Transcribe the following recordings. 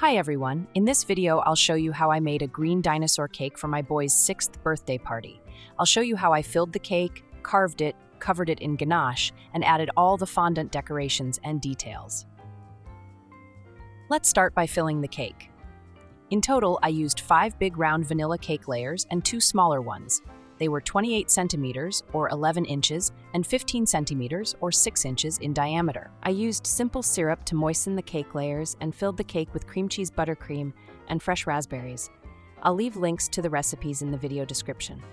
Hi everyone, in this video I'll show you how I made a green dinosaur cake for my boy's 6th birthday party. I'll show you how I filled the cake, carved it, covered it in ganache, and added all the fondant decorations and details. Let's start by filling the cake. In total, I used 5 big round vanilla cake layers and 2 smaller ones. They were 28 centimeters, or 11 inches, and 15 centimeters, or 6 inches in diameter. I used simple syrup to moisten the cake layers and filled the cake with cream cheese buttercream and fresh raspberries. I'll leave links to the recipes in the video description.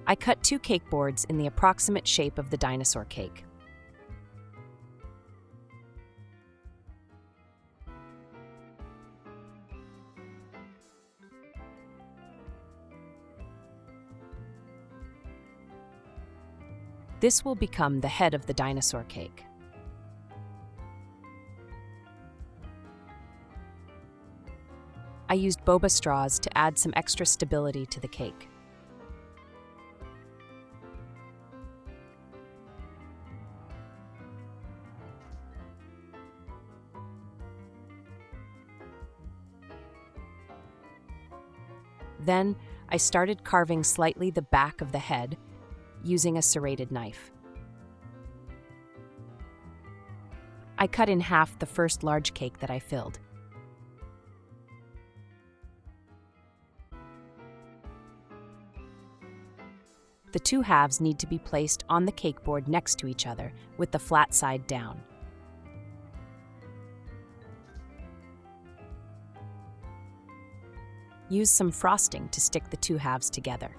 I cut 2 cake boards in the approximate shape of the dinosaur cake. This will become the head of the dinosaur cake. I used boba straws to add some extra stability to the cake. Then, I started carving slightly the back of the head using a serrated knife. I cut in half the first large cake that I filled. The 2 halves need to be placed on the cake board next to each other with the flat side down. Use some frosting to stick the 2 halves together.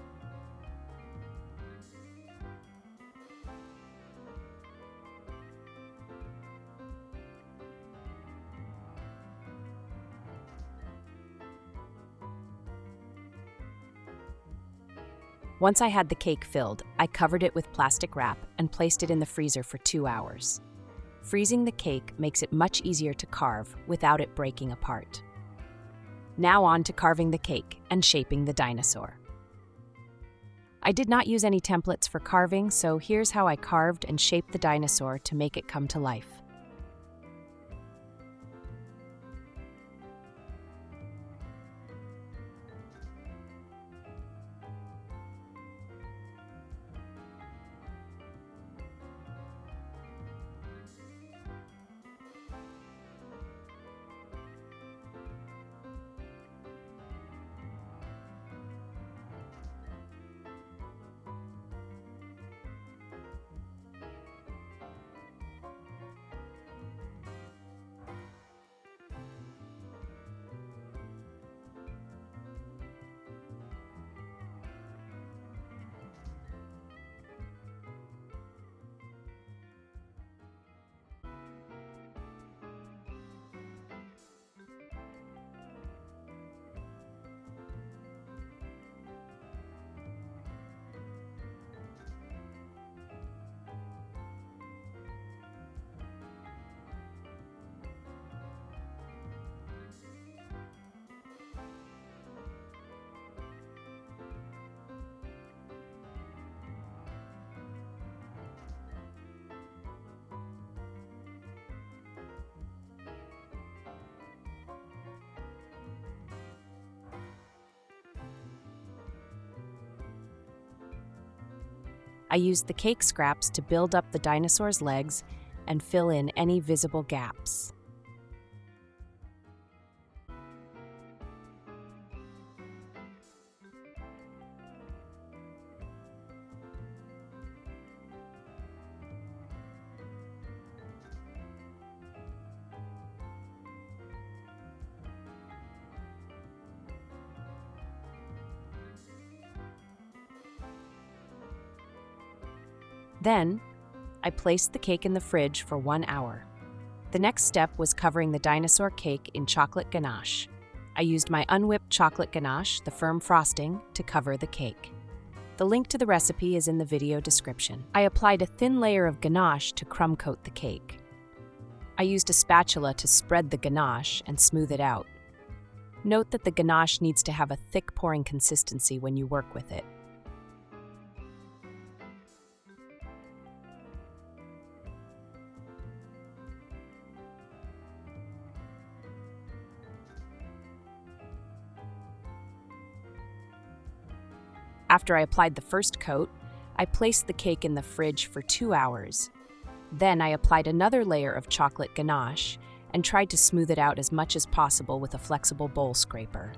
Once I had the cake filled, I covered it with plastic wrap and placed it in the freezer for 2 hours. Freezing the cake makes it much easier to carve without it breaking apart. Now on to carving the cake and shaping the dinosaur. I did not use any templates for carving, so here's how I carved and shaped the dinosaur to make it come to life. I used the cake scraps to build up the dinosaur's legs and fill in any visible gaps. Then, I placed the cake in the fridge for 1 hour. The next step was covering the dinosaur cake in chocolate ganache. I used my unwhipped chocolate ganache, the firm frosting, to cover the cake. The link to the recipe is in the video description. I applied a thin layer of ganache to crumb coat the cake. I used a spatula to spread the ganache and smooth it out. Note that the ganache needs to have a thick pouring consistency when you work with it. After I applied the first coat, I placed the cake in the fridge for 2 hours. Then I applied another layer of chocolate ganache and tried to smooth it out as much as possible with a flexible bowl scraper.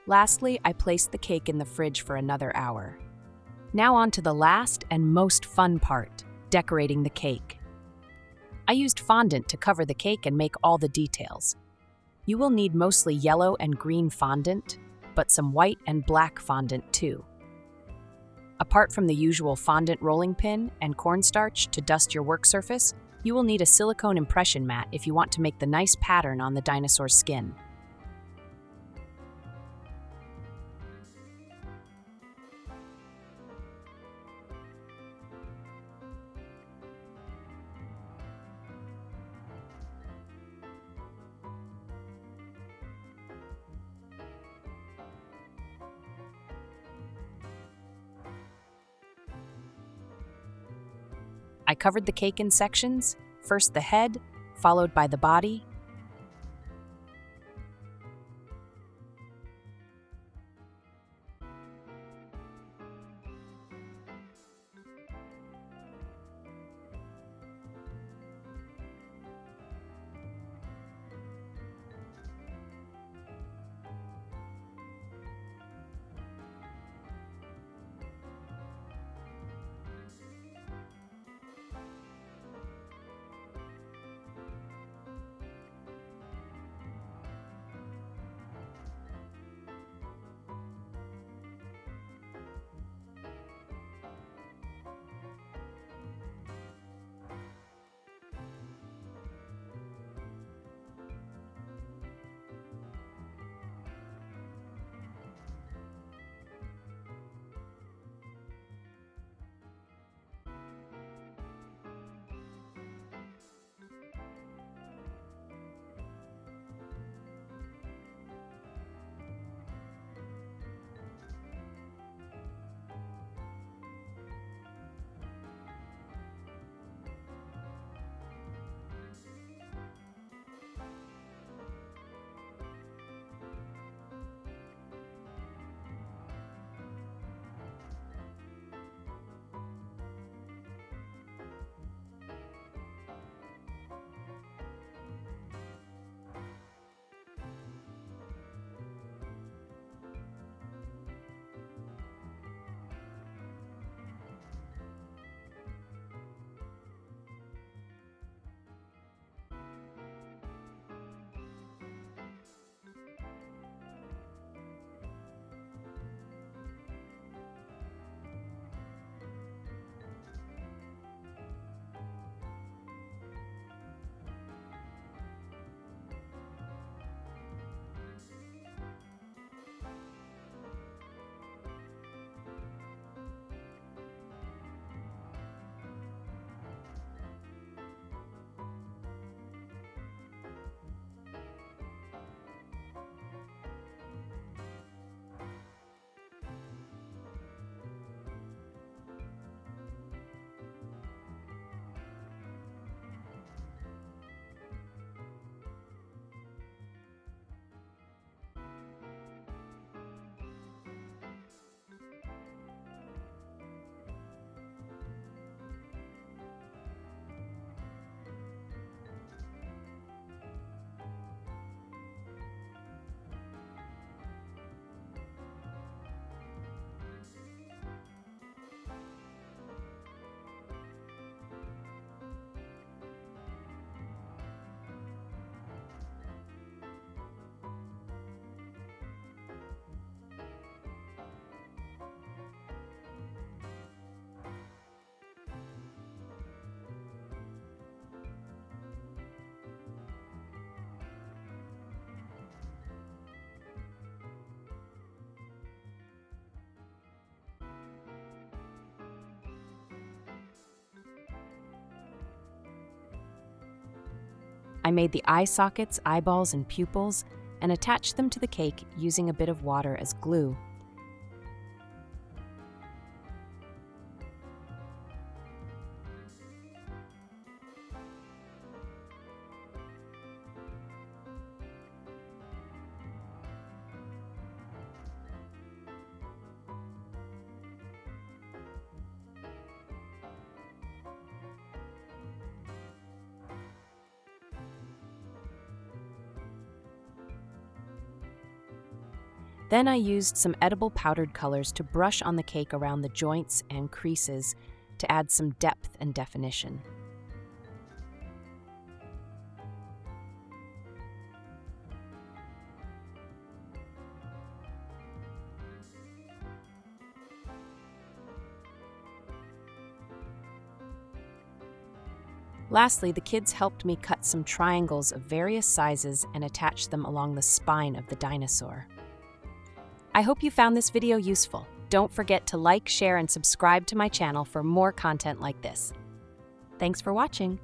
Lastly, I placed the cake in the fridge for another hour. Now on to the last and most fun part, decorating the cake. I used fondant to cover the cake and make all the details. You will need mostly yellow and green fondant, but some white and black fondant too. Apart from the usual fondant rolling pin and cornstarch to dust your work surface, you will need a silicone impression mat if you want to make the nice pattern on the dinosaur skin. I covered the cake in sections, first the head, followed by the body. I made the eye sockets, eyeballs, and pupils, and attached them to the cake using a bit of water as glue. Then I used some edible powdered colors to brush on the cake around the joints and creases to add some depth and definition. Lastly, the kids helped me cut some triangles of various sizes and attach them along the spine of the dinosaur. I hope you found this video useful. Don't forget to like, share, and subscribe to my channel for more content like this. Thanks for watching.